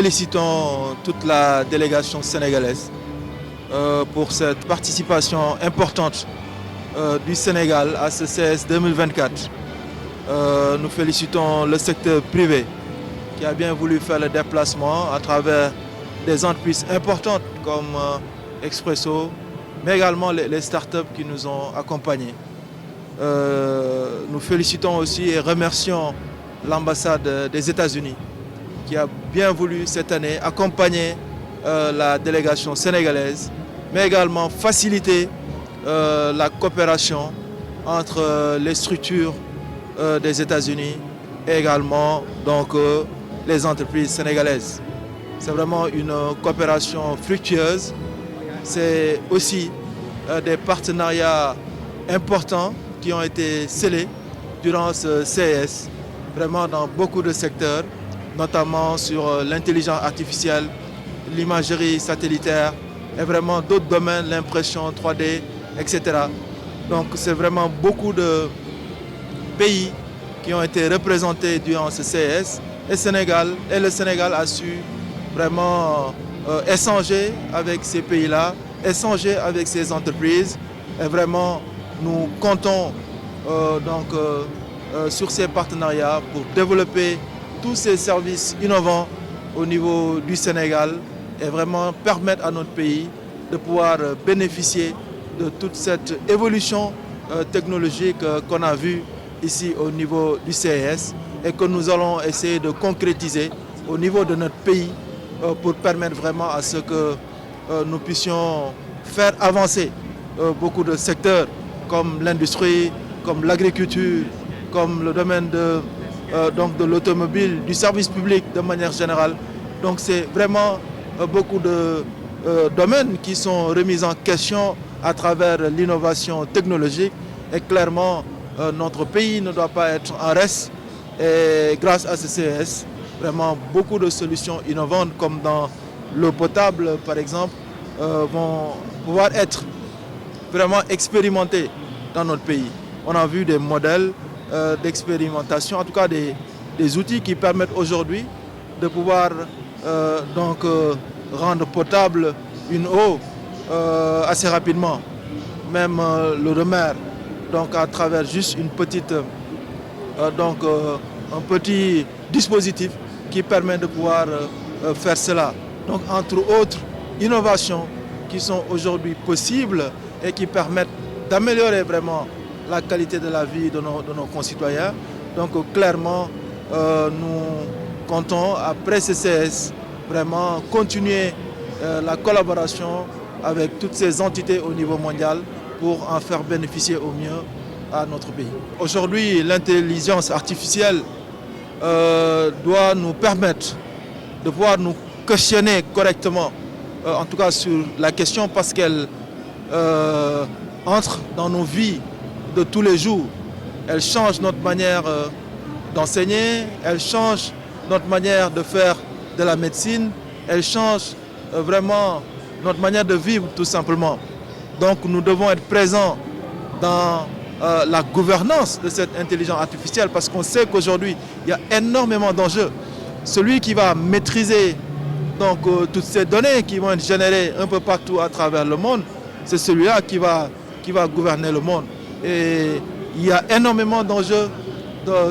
félicitons toute la délégation sénégalaise pour cette participation importante du Sénégal à ce CES 2024. Nous félicitons le secteur privé qui a bien voulu faire le déplacement à travers des entreprises importantes comme Expresso, mais également les startups qui nous ont accompagnés. Nous félicitons aussi et remercions l'ambassade des États-Unis qui a bien voulu cette année accompagner la délégation sénégalaise, mais également faciliter la coopération entre les structures des États-Unis et également donc, les entreprises sénégalaises. C'est vraiment une coopération fructueuse. C'est aussi des partenariats importants qui ont été scellés durant ce CES, vraiment dans beaucoup de secteurs, notamment sur l'intelligence artificielle, l'imagerie satellitaire et vraiment d'autres domaines, l'impression 3D, etc. Donc c'est vraiment beaucoup de pays qui ont été représentés durant ce CES et le Sénégal a su vraiment échanger avec ces pays-là, échanger avec ces entreprises et vraiment nous comptons sur ces partenariats pour développer tous ces services innovants au niveau du Sénégal et vraiment permettre à notre pays de pouvoir bénéficier de toute cette évolution technologique qu'on a vue ici au niveau du CES et que nous allons essayer de concrétiser au niveau de notre pays pour permettre vraiment à ce que nous puissions faire avancer beaucoup de secteurs comme l'industrie, comme l'agriculture, comme le domaine de l'automobile, du service public de manière générale. Donc c'est vraiment beaucoup de domaines qui sont remis en question à travers l'innovation technologique et clairement notre pays ne doit pas être en reste et grâce à ce CES, vraiment beaucoup de solutions innovantes comme dans l'eau potable par exemple vont pouvoir être vraiment expérimentées dans notre pays. On a vu des modèles d'expérimentation, en tout cas des outils qui permettent aujourd'hui de pouvoir rendre potable une eau assez rapidement, même l'eau de mer, donc à travers juste une petite, un petit dispositif qui permet de pouvoir faire cela. Donc entre autres innovations qui sont aujourd'hui possibles et qui permettent d'améliorer vraiment la qualité de la vie de nos concitoyens. Donc clairement, nous comptons, après ce CES, vraiment continuer la collaboration avec toutes ces entités au niveau mondial pour en faire bénéficier au mieux à notre pays. Aujourd'hui, l'intelligence artificielle doit nous permettre de pouvoir nous questionner correctement, en tout cas sur la question parce qu'elle entre dans nos vies de tous les jours. Elle change notre manière d'enseigner, elle change notre manière de faire de la médecine, elle change vraiment notre manière de vivre tout simplement. Donc nous devons être présents dans la gouvernance de cette intelligence artificielle parce qu'on sait qu'aujourd'hui il y a énormément d'enjeux. Celui qui va maîtriser toutes ces données qui vont être générées un peu partout à travers le monde, c'est celui-là qui va gouverner le monde. Et il y a énormément d'enjeux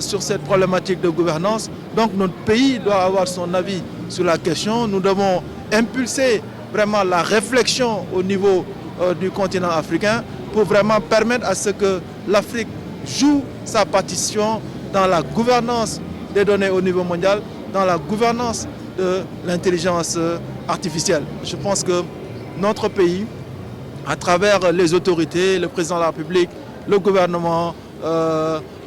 sur cette problématique de gouvernance. Donc notre pays doit avoir son avis sur la question. Nous devons impulser vraiment la réflexion au niveau du continent africain pour vraiment permettre à ce que l'Afrique joue sa partition dans la gouvernance des données au niveau mondial, dans la gouvernance de l'intelligence artificielle. Je pense que notre pays, à travers les autorités, le président de la République, le gouvernement,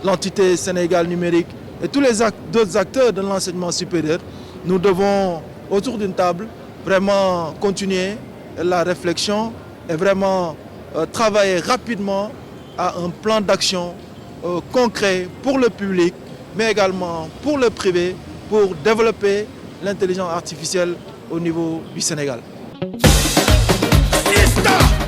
l'entité Sénégal numérique et tous les autres acteurs de l'enseignement supérieur, nous devons, autour d'une table, vraiment continuer la réflexion et vraiment travailler rapidement à un plan d'action concret pour le public, mais également pour le privé, pour développer l'intelligence artificielle au niveau du Sénégal. Stop!